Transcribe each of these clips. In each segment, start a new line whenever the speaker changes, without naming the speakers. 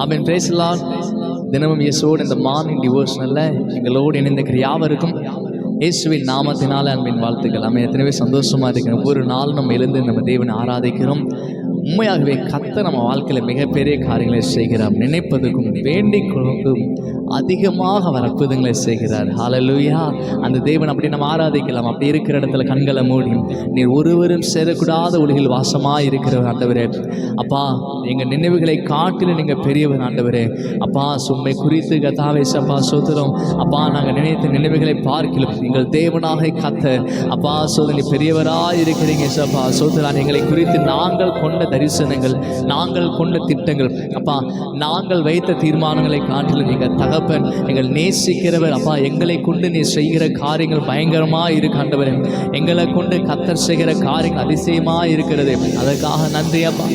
Amen. Praise the Lord. தினமும் இயேசுவோடு இந்த மார்னிங் டிவோஷனல்ல எங்களோடு இணைந்திருக்கிற யாவருக்கும் இயேசுவின் நாமத்தினால அன்பின் வாழ்த்துக்கள். நம்ம எத்தனை சந்தோஷமா இருக்கிறோம். ஒரு நாள் நம்ம எழுந்து நம்ம தேவனை ஆராதிக்கிறோம். உண்மையாகவே கர்த்தர் நம்ம வாழ்க்கையில் மிகப்பெரிய காரியங்களை செய்கிறார். நினைப்பதற்கும் வேண்டிக்கும் அதிகமாக அவர் அற்புதங்களை செய்கிறார். ஹல்லேலூயா. அந்த தேவன் அப்படி நம்ம ஆராதிக்கலாம். அப்படி இருக்கிற இடத்துல கண்களை மூடி, நீர் ஒருவரும் சேரக்கூடாத ஒளியில் வாசமாக இருக்கிறவர் ஆண்டவரே. அப்பா, எங்கள் நினைவுகளை காட்டிலும் நீங்கள் பெரியவர் ஆண்டவரே. அப்பா, சும்மை குறித்து கர்த்தாவே சப்பா சோதரம். அப்பா, நாங்கள் நினைத்த நினைவுகளை பார்க்கலாம் எங்கள் தேவனாக கர்த்தர் அப்பா சோதனை பெரியவராக இருக்கிறீங்க சப்பா சோதரன். எங்களை குறித்து நாங்கள் கொண்ட தரிசனங்கள், நாங்கள் கொண்ட திட்டங்கள், அப்பா நாங்கள் வைத்த தீர்மானங்களை காட்டிலும் எங்கள் தகப்பன் எங்கள் நேசிக்கிறவர். அப்பா, எங்களை கொண்டு நீ செய்கிற காரியங்கள் பயங்கரமாக இருக்கு ஆண்டவரே. எங்களை கொண்டு கர்த்தர் செய்கிற காரியங்கள் அதிசயமாக இருக்கிறது. அதற்காக நன்றி அப்பா.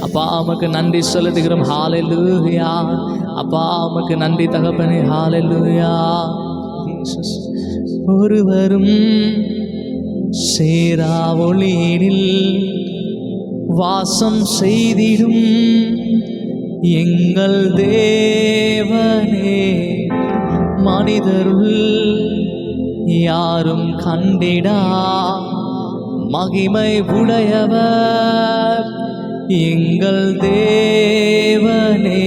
அப்பா, உமக்கு நன்றி செலுத்துகிறோம். ஹல்லேலூயா. அப்பா, உமக்கு நன்றி தகப்பனே. ஹல்லேலூயா. ஒருவரும் சேரா ஒளியினில் வாசம் செய்திடும் எங்கள் தேவனே, மனிதருள் யாரும் கண்டிடா மகிமை உடையவர் எங்கள் தேவனே.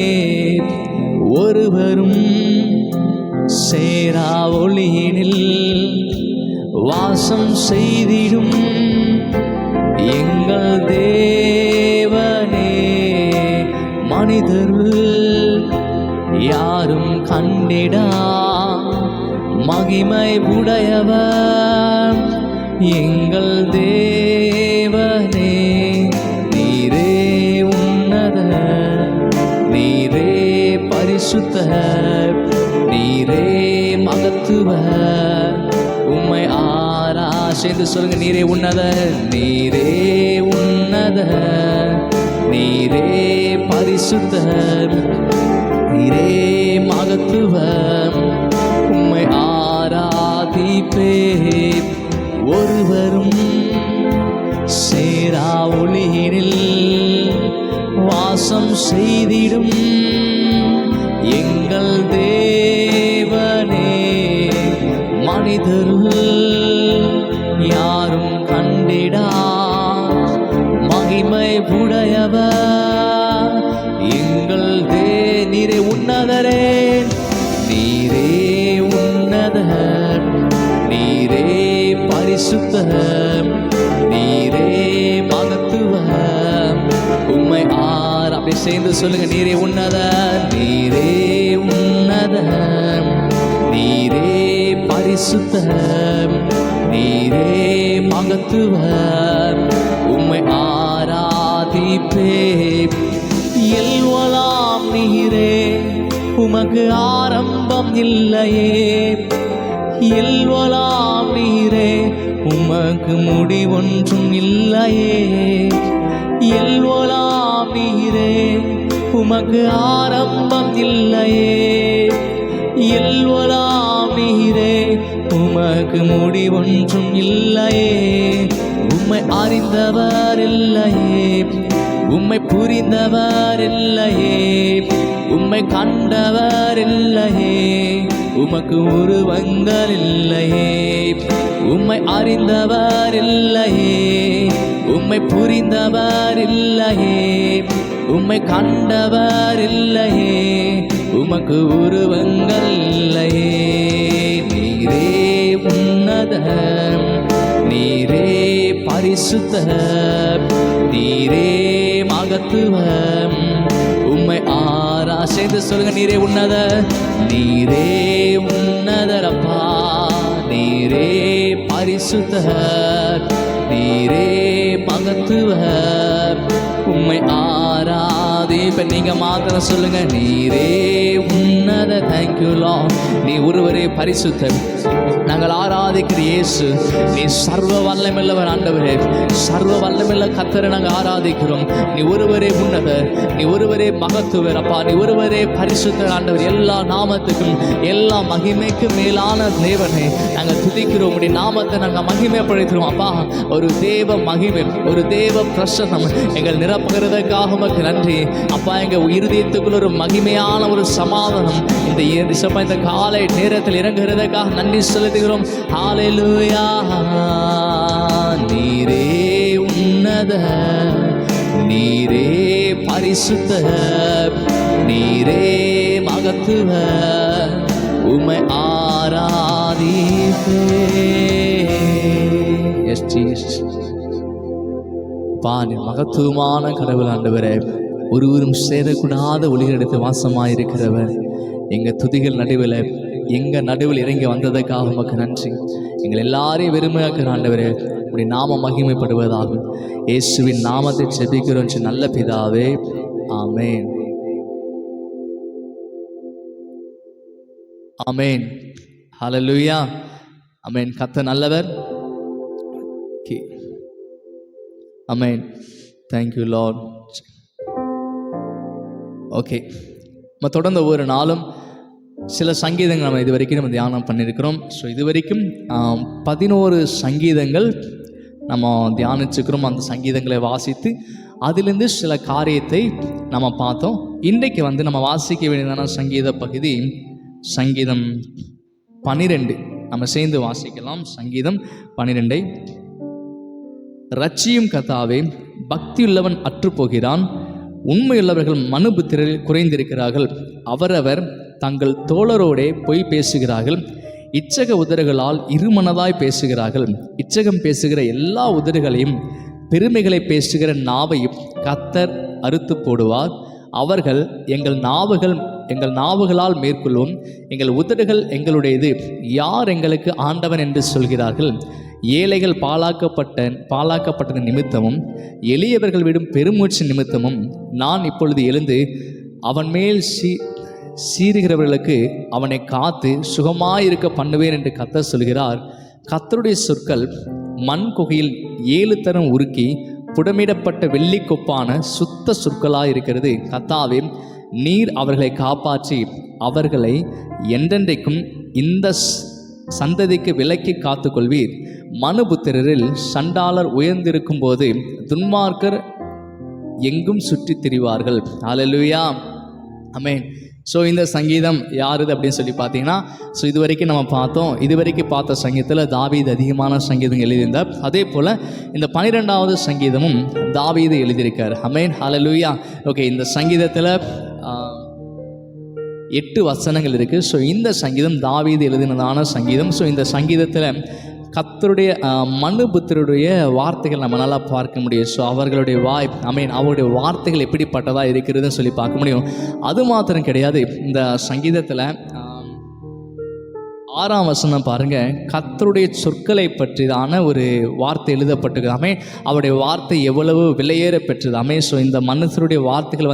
ஒருவரும் சேரா ஒளியினில் வாசம் செய்திடும் எங்கள் தேவனே, மனிதருள் யாரும் கண்டிடா மகிமை உடையவர் எங்கள் தேவனே. நீரே உன்னத, நீரே பரிசுத்த, நீரே மகத்துவ, உம்மை சேர்ந்து சொல்லுங்க. நீரே உன்னத, நீரே உன்னத, நீரே பரிசுத்த, நீரே மகத்துவ, உம்மை ஆராதிப்பே. ஒருவரும் சேரா ஒளியினில் வாசம் செய்திடும் எங்கள் தேவனே, மனிதருள் யாரும் கண்டிடா மகிமை உடையவர் எங்கள் நீரே உன்னதரே, நீரே உன்னதர், நீரே பரிசுத்தர், நீரே மகத்துவர், உம்மை அப்படி சேர்ந்து சொல்லுங்க. நீரே உன்னதர், நீரே உன்னதர், நீரே பரிசுத்தர், நீரே மகத்துவர், உம்மை ஆராதிப்பே. எல்வலாம் நீரே, உமக்கு ஆரம்பம் இல்லையே. எல்வலாம் நீரே, உமக்கு முடிவொன்றும் இல்லையே. எல்வலாம் நீரே, உமக்கு ஆரம்பம் இல்லையே. எல்வலாம் நீரே, உமக்கு முடிவொன்றும் இல்லையே. உம்மை அறிந்தவர் இல்லையே, உம்மை புரிந்தவர் இல்லையே, உம்மை கண்டவர் இல்லையே, உமக்கு உருவங்கள் இல்லையே. உம்மை அறிந்தவர் இல்லையே, உம்மை புரிந்தவர் இல்லையே, உம்மை கண்டவர் இல்லையே, உமக்கு உருவங்கள் இல்லையே. நீரே உன்னதர், நீரே பரிசுத்தர், நீரே மகத்துவர், உம்மை சேர்ந்து சொல்லுங்க. நீரே உன்னதர், நீரே உன்னதர் அப்பா, நீரே பரிசுத்தர், நீரே மகத்துவர், உம்மை ஆராதிப்ப. நீங்க மாத்திரம் சொல்லுங்க. நீரே உன்னத. Thank you Lord. நீ ஒருவரே பரிசுத்தர். நாங்கள் ஆராதிக்கிற இயேசு, நீ சர்வ வல்லமையுள்ளவர் ஆண்டவரே. சர்வ வல்லமையுள்ள கர்த்தரை நாங்கள் ஆராதிக்கிறோம். நீ ஒருவரே உன்னதர், நீ ஒருவரே மகத்துவர் அப்பா, நீ ஒருவரே பரிசுத்தர் ஆண்டவர். எல்லா நாமத்துக்கும் எல்லா மகிமைக்கும் மேலான தேவனே நாங்கள் துதிக்கிறோம். உடைய நாமத்தை நாங்கள் மகிமைப்படுத்துகிறோம் அப்பா. ஒரு தேவ மகிமை, ஒரு தேவ பிரசன்னம் எங்கள் நிரப்புகிறதுக்காக உமக்கு நன்றி அப்பா. அப்பா எங்கள் இருதயத்துக்குள்ள ஒரு மகிமையான ஒரு சமாதானம் இந்த காலை நேரத்தில் இறங்குகிறதுக்காக நன்றி செலுத்துகிறோம். ஹல்லேலூயா. நீரே உன்னத, நீரே பரிசுத்த, நீரே மகத்துவ, உம்மை ஆராதிப்பேன். S Jesus. நீ மகத்துவமான கடவுள் ஆண்டவரே, ஒருவரும் சேரக்கூடாத ஒளிகளெடுத்து வாசமாயிருக்கிறவர். எங்கள் துதிகள் நடுவில் எங்கள் நடுவில் இறங்கி வந்ததுக்காக உமக்கு நன்றி. எங்கள் எல்லாரையும் வெறுமையாக்குற ஆண்டவரே, உடைய நாம மகிமைப்படுவதாகும். இயேசுவின் நாமத்தை ஜெபிக்கிறோம் நல்ல பிதாவே, ஆமேன். ஆமேன். ஹல்லேலூயா. ஆமேன். கர்த்தர் நல்லவர். ஆமேன். Thank you Lord. ஓகே, நம்ம தொடர்ந்து ஒவ்வொரு நாளும் சில சங்கீதங்கள் நம்ம இது வரைக்கும் நம்ம தியானம் பண்ணியிருக்கிறோம். ஸோ இது வரைக்கும் 11 சங்கீதங்கள் நம்ம தியானிச்சுக்கிறோம். அந்த சங்கீதங்களை வாசித்து அதிலிருந்து சில காரியத்தை நம்ம பார்த்தோம். இன்றைக்கு நம்ம வாசிக்க வேண்டியதான சங்கீத பகுதி சங்கீதம் 12. நம்ம சேர்ந்து வாசிக்கலாம். சங்கீதம் 12. ரட்சியும் கர்த்தாவே, பக்தியுள்ளவன் அற்றுப்போகிறான், உண்மையுள்ளவர்கள் மனுபுத்திரரில் குறைந்திருக்கிறார்கள். அவரவர் தங்கள் தோழரோடே பொய் பேசுகிறார்கள், இச்சக உதடுகளால் இருமனதாய் பேசுகிறார்கள். இச்சகம் பேசுகிற எல்லா உதடுகளையும் பெருமைகளை பேசுகிற நாவையும் கர்த்தர் அறுத்து போடுவார். அவர்கள் எங்கள் நாவுகளால் மேற்கொள்வோம், எங்கள் உதடுகள் எங்களுடையது, யார் எங்களுக்கு ஆண்டவன் என்று சொல்கிறார்கள். ஏழைகள் பாழாக்கப்பட்டது நிமித்தமும் எளியவர்கள் விடும் பெருமூச்சு நிமித்தமும் நான் இப்பொழுது எழுந்து அவன் மேல் சீறுகிறவர்களுக்கு அவனை காத்து சுகமாயிருக்க பண்ணுவேன் என்று கர்த்தர் சொல்கிறார். கர்த்தருடைய சொற்கள் மண் குகையில் 7 தரம் உருக்கி புடமிடப்பட்ட வெள்ளிக்கொப்பான சுத்த சொற்களாயிருக்கிறது. கர்த்தாவே, நீர் அவர்களை காப்பாற்றி அவர்களை என்றென்றைக்கும் இந்த சந்ததிக்கு விலக்கி காத்துக்கொள்வீர். மனுபுத்திரரில் சண்டாளர் உயர்ந்திருக்கும் போது துன்மார்க்கர் எங்கும் சுற்றி திரிவார்கள். ஹல்லேலூயா. ஆமென். ஸோ இந்த சங்கீதம் யாருது அப்படின்னு சொல்லி பார்த்தீங்கன்னா, ஸோ இது வரைக்கும் நம்ம பார்த்தோம். இது வரைக்கும் பார்த்த சங்கீதத்தில் தாவீது அதிகமான சங்கீதம் எழுதியிருந்தார். அதே போல் இந்த 12வது சங்கீதமும் தாவீது எழுதியிருக்கார். ஆமென். ஹல்லேலூயா. ஓகே, இந்த சங்கீதத்தில் 8 வசனங்கள் இருக்குது. ஸோ இந்த சங்கீதம் தாவீது எழுதினதான சங்கீதம். ஸோ இந்த சங்கீதத்தில் கர்த்தருடைய மனுபுத்திரருடைய வார்த்தைகள் நம்ம நல்லா பார்க்க முடியும். ஸோ அவர்களுடைய அவருடைய வார்த்தைகள் எப்படிப்பட்டதாக இருக்கிறதுன்னு சொல்லி பார்க்க முடியும். அது மாத்திரம் கிடையாது, இந்த சங்கீதத்தில் 6ஆம் வசனம் பாருங்க, கர்த்தருடைய சொற்களை பற்றிதான ஒரு வார்த்தை எழுதப்பட்டிருக்காமே. அவருடைய வார்த்தை எவ்வளவு விலையேற பெற்றதாமே. ஸோ இந்த மனுஷருடைய வார்த்தைகள்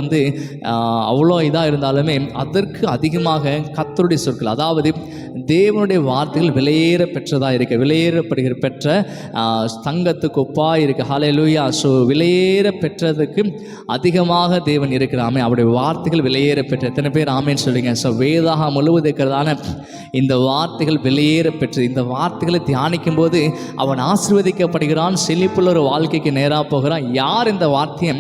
அவ்வளோ இதாக இருந்தாலுமே அதற்கு அதிகமாக கர்த்தருடைய சொற்கள், அதாவது தேவனுடைய வார்த்தைகள் விலையேற பெற்றதாக இருக்க, பெற்ற தங்கத்துக்கு ஒப்பாக இருக்கு. ஹல்லேலூயா. ஸோ விலையேற பெற்றதுக்கு அதிகமாக தேவன் இருக்கிறாமே. அவருடைய வார்த்தைகள் விலையேற பெற்ற எத்தனை பேர் ஆமேன்னு சொல்லுங்க. ஸோ வேதாக முழுவதும் இருக்கிறதான இந்த வார்த்தைகள் வெளியேற பெற்று, இந்த வார்த்தைகளை தியானிக்கும் போது அவன் ஆசீர்வதிக்கப்படுகிறான், செழிப்புள்ள ஒரு வாழ்க்கைக்கு நேராக போகிறான். யார் இந்த வார்த்தையை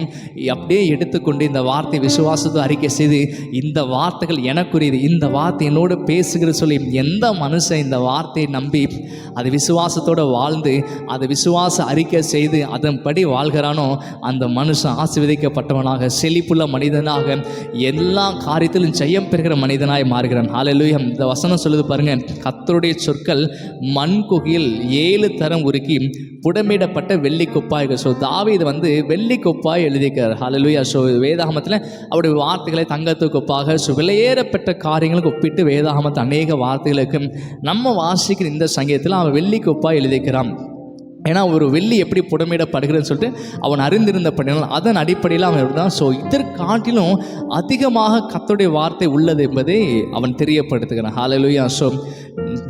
அப்படியே எடுத்துக்கொண்டு இந்த வார்த்தை விசுவாசத்தை அறிக்கை செய்து இந்த வார்த்தைகள் எனக்குரியது, இந்த வார்த்தை என்னோடு பேசுகிற சொல்லி எந்த மனுஷன் இந்த வார்த்தையை நம்பி அது விசுவாசத்தோடு வாழ்ந்து அதை விசுவாச அறிக்கை செய்து அதன்படி வாழ்கிறானோ அந்த மனுஷன் ஆசீர்வதிக்கப்பட்டவனாக, செழிப்புள்ள மனிதனாக, எல்லா காரியத்திலும் ஜெயம் பெறுகிற மனிதனாய் மாறுகிறான். ஹல்லேலூயா. இந்த வசனம் சொல்லுது பாருங்க, கர்த்தருடைய சொற்கள் மண் குகையில் 7 தரம் உருக்கி புடமிடப்பட்ட வெள்ளிக்கொப்பாய். ஸோ தாவீது வெள்ளிக்கொப்பாய் எழுதிக்கிறார். ஹல்லேலூயா. ஸோ வேதாகமத்தில் அவருடைய வார்த்தைகளை தங்கத்துக்கு ஒப்பாக, ஸோ விலையேறப்பட்ட காரியங்களுக்கு ஒப்பிட்டு வேதாகமத்தில் அநேக வார்த்தைகளுக்கு நம்ம வாசிக்கிற இந்த சங்கீதத்தில் அவன் வெள்ளிக்கொப்பாய் எழுதிக்கிறான். ஏன்னா ஒரு வெள்ளி எப்படி புடமிடப்படுகிறதுன்னு சொல்லிட்டு அவன் அறிந்திருந்தபடினால் அதன் அடிப்படையில் அவன் தான். ஸோ இதற்காட்டிலும் அதிகமாக கர்த்தருடைய வார்த்தை உள்ளது என்பதை அவன் தெரியப்படுத்துகிறான். ஹல்லேலூயா. ஸோ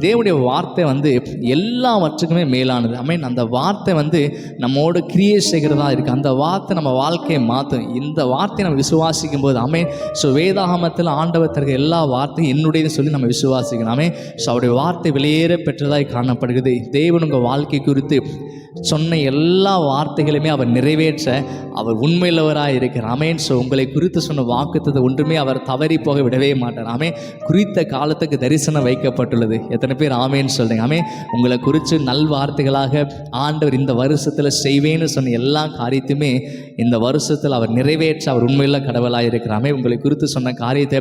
தேவனுடைய வார்த்தை எல்லாவற்றுக்குமே மேலானது. அந்த வார்த்தை நம்மோடு கிரியை செய்கிறதா இருக்குது. அந்த வார்த்தை நம்ம வாழ்க்கையை மாற்றும். இந்த வார்த்தையை நம்ம விசுவாசிக்கும் போது ஸோ வேதாகமத்தில் ஆண்டவர் தருகிற எல்லா வார்த்தையும் என்னுடையது சொல்லி நம்ம விசுவாசிக்கணும். ஸோ அவருடைய வார்த்தை வெளியேற பெற்றதாய் காணப்படுகிறது. தேவன் உங்கள் வாழ்க்கை குறித்து சொன்ன எல்லா வார்த்தைகளுமே அவர் நிறைவேற்ற அவர் உண்மையுள்ளவராக இருக்கிறார். ஆமென். ஸோ உங்களை குறித்து சொன்ன வாக்குத்தத்தம் ஒன்றுமே அவர் தவறி போக விடவே மாட்டார். ஆமென். குறித்த காலத்துக்கு தரிசனம் வைக்கப்பட்டுள்ளது. எத்தனை பேர் ஆமென்னு சொல்கிறீங்க? ஆமென். உங்களை குறித்து நல் வார்த்தைகளாக ஆண்டவர் இந்த வருஷத்தில் செய்வேன்னு சொன்ன எல்லா காரியத்தையுமே இந்த வருஷத்தில் அவர் நிறைவேற்ற அவர் உண்மையுள்ள கடவுளாக இருக்கிறார். ஆமென். உங்களை குறித்து சொன்ன காரியத்தை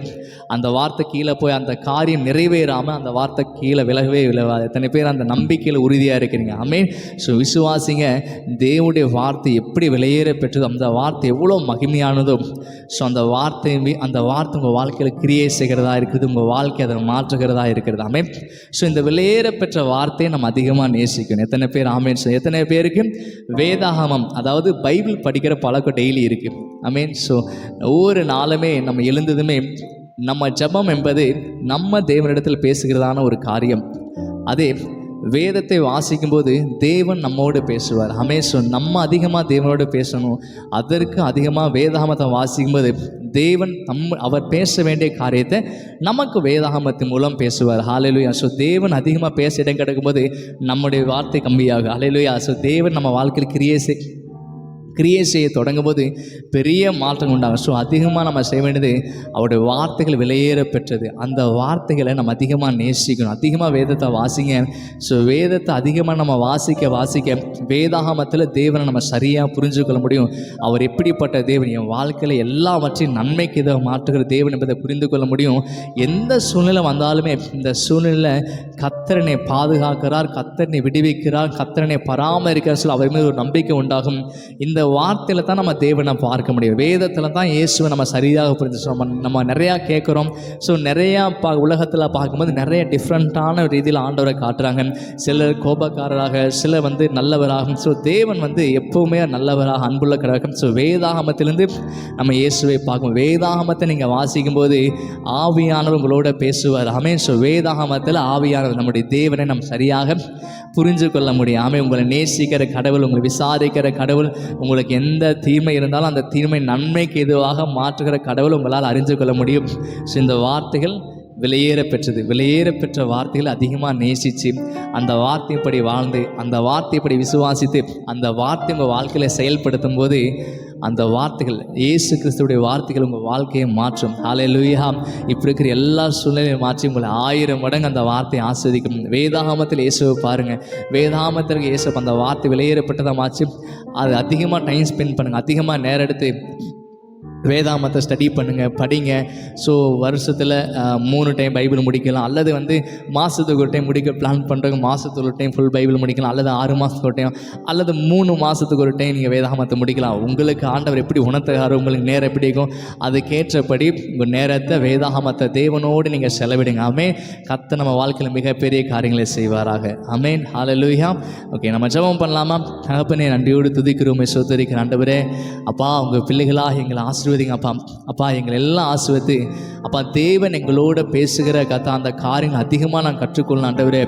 அந்த வார்த்தை கீழே போய் அந்த காரியம் நிறைவேறாமல் அந்த வார்த்தை கீழே விலகவே விலகாது. எத்தனை பேர் அந்த நம்பிக்கையில் உறுதியாக இருக்கிறீங்க? ஆமென். ஸோ விசுவாசிங்க, தேவனுடைய வார்த்தை எப்படி வெளியேற பெற்றதோ, அந்த வார்த்தை எவ்வளோ மகிமையானதோ, ஸோ அந்த வார்த்தை உங்கள் வாழ்க்கையில் கிரியை செய்கிறதா இருக்குது, உங்கள் வாழ்க்கை அதை மாற்றுகிறதா இருக்கிறது. ஆமென். ஸோ இந்த வெளியேற பெற்ற வார்த்தையை நம்ம அதிகமாக நேசிக்கணும். எத்தனை பேர் ஆமென்? ஸோ எத்தனை பேருக்கு வேதாகமம், அதாவது பைபிள் படிக்கிற பழக்கம் டெய்லி இருக்குது? ஆமென். ஸோ ஒவ்வொரு நாளுமே நம்ம எழுந்ததுமே நம்ம ஜெபம் என்பது நம்ம தேவனிடத்தில் பேசுகிறதான ஒரு காரியம். அதே வேதத்தை வாசிக்கும்போது தேவன் நம்மோடு பேசுவார். ஸோ நம்ம அதிகமாக தேவனோடு பேசணும். அதற்கு அதிகமாக வேதாகமத்தை வாசிக்கும்போது தேவன் அவர் பேச வேண்டிய காரியத்தை நமக்கு வேதாகமத்தின் மூலம் பேசுவார். ஹல்லேலூயா. ஸோ தேவன் அதிகமாக பேச இடம் கிடைக்கும்போது நம்முடைய வார்த்தை கம்மியாகும். ஹல்லேலூயா. ஸோ தேவன் நம்ம வாழ்க்கையில் கிரியை செய்ய தொடங்கும் போது பெரிய மாற்றம் உண்டாகும். ஸோ அதிகமாக நம்ம செய்ய வேண்டியது அவருடைய வார்த்தைகள் வெளியேற பெற்றது. அந்த வார்த்தைகளை நம்ம அதிகமாக நேசிக்கணும். அதிகமாக வேதத்தை வாசிங்க. ஸோ வேதத்தை அதிகமாக நம்ம வாசிக்க வேதாகமத்தில் தேவனை நம்ம சரியாக புரிஞ்சு கொள்ள முடியும். அவர் எப்படிப்பட்ட தேவன், என் வாழ்க்கையில் எல்லாவற்றையும் நன்மைக்கு இதை மாற்றுகிற தேவன் என்பதை புரிந்து கொள்ள முடியும். எந்த சூழ்நிலை வந்தாலுமே இந்த சூழ்நிலையில் கர்த்தரனை பாதுகாக்கிறார், கர்த்தரனை விடுவிக்கிறார், கர்த்தரனை பராமரிக்கிறார். சொல்ல அவர் மீது ஒரு நம்பிக்கை உண்டாகும். இந்த வார்த்தையில் தான் நம்ம தேவனை பார்க்க முடியும். வேதத்தில் தான் இயேசுவை நம்ம சரியாக புரிஞ்சு நம்ம நிறையா கேட்குறோம். ஸோ நிறையா உலகத்தில் பார்க்கும்போது நிறைய டிஃப்ரெண்ட்டான ரீதியில் ஆண்டவரை காட்டுறாங்க. சிலர் கோபக்காரராக, சிலர் நல்லவராகும். ஸோ தேவன் எப்போவுமே நல்லவராக, அன்புள்ள கடவுள். ஸோ வேதாகமத்திலேருந்து நம்ம இயேசுவை பார்க்கணும். வேதாகமத்தை நீங்கள் வாசிக்கும்போது ஆவியானவர் உங்களோட பேசுவார். ஆமென். ஸோ வேதாகமத்தில் ஆவியானவர் நம்முடைய தேவனை நம்ம சரியாக புரிஞ்சு கொள்ள முடியும். ஆமென். உங்களை நேசிக்கிற கடவுள், உங்களை விசாரிக்கிற கடவுள், உங்களுக்கு எந்த தீமை இருந்தாலும் அந்த தீமை நன்மைக்கு எதுவாக மாற்றுகிற கடவுள் உங்களால் அறிந்து கொள்ள முடியும். ஸோ இந்த வார்த்தைகள் வெளியேற பெற்ற வார்த்தைகளை அதிகமாக நேசித்து அந்த வார்த்தைப்படி வாழ்ந்து அந்த வார்த்தைப்படி விசுவாசித்து அந்த வார்த்தை உங்கள் வாழ்க்கையில் செயல்படுத்தும் போது அந்த வார்த்தைகள், இயேசு கிறிஸ்துவுடைய வார்த்தைகள் உங்கள் வாழ்க்கையை மாற்றும். ஹல்லேலூயா. இப்படி இருக்கிற எல்லா சூழ்நிலையும் மாற்றி உங்களை 1000 மடங்கு அந்த வார்த்தையை ஆஸ்வதிக்கும். வேதாகமத்தில் இயேசுவை பாருங்கள். வேதாகமத்திற்கு இயேசு அந்த வார்த்தை வெளியேறப்பட்டதை மாற்றி அது அதிகமாக டைம் ஸ்பெண்ட் பண்ணுங்கள். அதிகமாக நேரம் எடுத்து வேதாகமத்தை ஸ்டடி பண்ணுங்கள், படிங்க. ஸோ வருஷத்தில் 3 டைம் பைபிள் முடிக்கலாம், அல்லது மாதத்துக்கு ஒரு டைம் முடிக்க பிளான் பண்ணுறவங்க மாதத்துக்கு ஒரு டைம் ஃபுல் பைபிள் முடிக்கலாம், அல்லது 6 மாதத்துக்கு ஒரு டைம், அல்லது 3 மாதத்துக்கு ஒரு டைம் நீங்கள் வேதாகமத்தை முடிக்கலாம். உங்களுக்கு ஆண்டவர் எப்படி உணர்த்துகிறாரோ, உங்களுக்கு நேரம் எப்படி இருக்கும் அதுக்கேற்றபடி உங்கள் நேரத்தை வேதாகமத்தை தேவனோடு நீங்கள் செலவிடுங்க. ஆமென். கர்த்தர் நம்ம வாழ்க்கையில் மிகப்பெரிய காரியங்களை செய்வாராக. ஆமென். ஹல்லேலூயா. ஓகே, நம்ம ஜெபம் பண்ணலாமா? தகப்பனே, நன்றியோடு துதிக்கிறோமே, ஸ்தோத்திரிக்கிறோம். ஆண்டவரே, அப்பா, உங்கள் பிள்ளைகளாக எங்களை ஆசீர்வதிங்க. அப்பா எங்களை எல்லாம் ஆசீர்வதி. அப்பா, தேவன் எங்களோட பேசுகிற கதை அந்த காரியங்கள் அதிகமாக நான் கற்றுக்கொள்ளணும். ஆண்டவரே,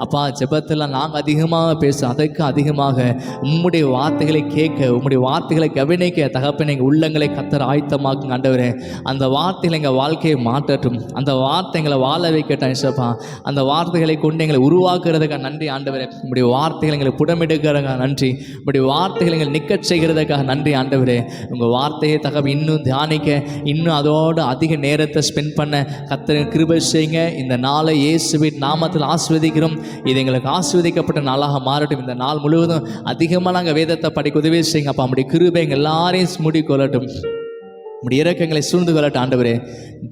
அப்பா, ஜெபத்தில் நாங்கள் அதிகமாக பேச, அதற்கு அதிகமாக உம்முடைய வார்த்தைகளை கேட்க, உம்முடைய வார்த்தைகளை கவனிக்க தகப்பன் எங்கள் உள்ளங்களை கர்த்தர் ஆயத்தமாக்குங்க. ஆண்டவரே, அந்த வார்த்தைகளை எங்கள் வாழ்க்கையை மாற்றட்டும். அந்த வார்த்தை எங்களை வாழ வைக்கட்டும். இசப்பா, அந்த வார்த்தைகளை கொண்டு எங்களை உருவாக்குறதுக்காக நன்றி. ஆண்டவரே, உம்முடைய வார்த்தைகளை எங்களை புடமெடுக்கிறதுக்காக நன்றி. உம்முடைய வார்த்தைகளை எங்களை நிற்கச் செய்கிறதுக்காக நன்றி. ஆண்டவரே, உங்கள் வார்த்தையை இன்னும் தியானிக்க, இன்னும் அதோடு அதிக நேரத்தை ஸ்பெண்ட் பண்ண கர்த்தர் கிருபை செய்யுங்க. இந்த நாளை இயேசுவின் நாமத்தில் ஆசீர்வதிக்கிறோம். இது எங்களுக்கு ஆசீர்வதிக்கப்பட்ட நாளாக மாறட்டும். இந்த நாள் முழுவதும் அதிகமாக நாங்கள் வேதத்தை படிக்க உதவி செய்யுங்க. அப்போ நம்முடைய கிருபை எங்கள் எல்லாரையும் மூடிக்கொள்ளட்டும். நம்முடைய இரக்கங்களை சூழ்ந்து கொள்ளட்டும். ஆண்டவரே,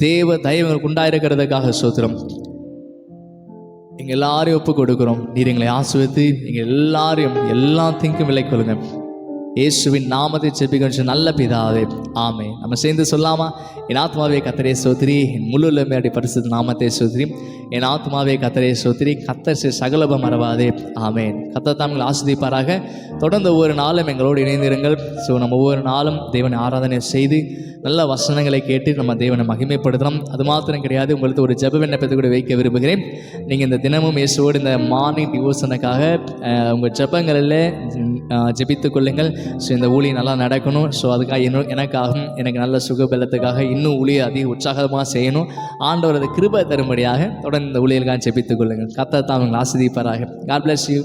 தேவ தயவுகளுக்கு உண்டாயிருக்கிறதுக்காக ஸ்தோத்திரம். எங்கள் எல்லாரையும் ஒப்பு கொடுக்குறோம். நீர் எங்களை ஆசீர்வதித்து எங்கள் எல்லாரையும் எல்லாத்தையும் விலை கொள்ளுங்க. இயேசுவின் நாமத்தை ஜெபிக்கிறோம் நல்ல பிதாவே, ஆமென். நம்ம சேர்ந்து சொல்லாமா? என் ஆத்மாவே கர்த்தரை ஸ்தோத்திரி, என் முழு உள்ளமே பரிசுத்த நாமத்தை ஸ்தோத்திரி. என் ஆத்மாவே கர்த்தரை ஸ்தோத்திரி, கர்த்தர் சகலபம் மறவாதே. ஆமென். கர்த்தர் தாங்கள் ஆசீர்வதிப்பாராக. தொடர்ந்து ஒவ்வொரு நாளும் எங்களோடு இணைந்திருங்கள். ஸோ நம்ம ஒவ்வொரு நாளும் தேவனை ஆராதனை செய்து நல்ல வசனங்களை கேட்டு நம்ம தேவனை மகிமைப்படுத்தலாம். அது மாத்திரம் கிடையாது, உங்களுக்கு ஒரு ஜெப விண்ணப்பத்தை கூட வைக்க விரும்புகிறேன். நீங்கள் இந்த தினமும் இயேசுவோடு இந்த மார்னிங் டிவோஷனுக்காக உங்கள் ஜெபங்களில் ஜெபித்துக் கொள்ளுங்கள். ஸோ இந்த ஊழியம் நல்லா நடக்கணும். ஸோ அதுக்காக எனக்காகவும் எனக்கு நல்ல சுகபலத்துக்காக இன்னும் ஊழியை அதிக உற்சாகமாக செய்யணும். ஆண்டவரது கிருபை தரும்படியாக தொடர்ந்து இந்த ஊழியர்களுக்காக ஜெபித்துக் கொள்ளுங்கள். கர்த்தர் தாம் உங்களை ஆசீர்வதிப்பாராக. God bless you.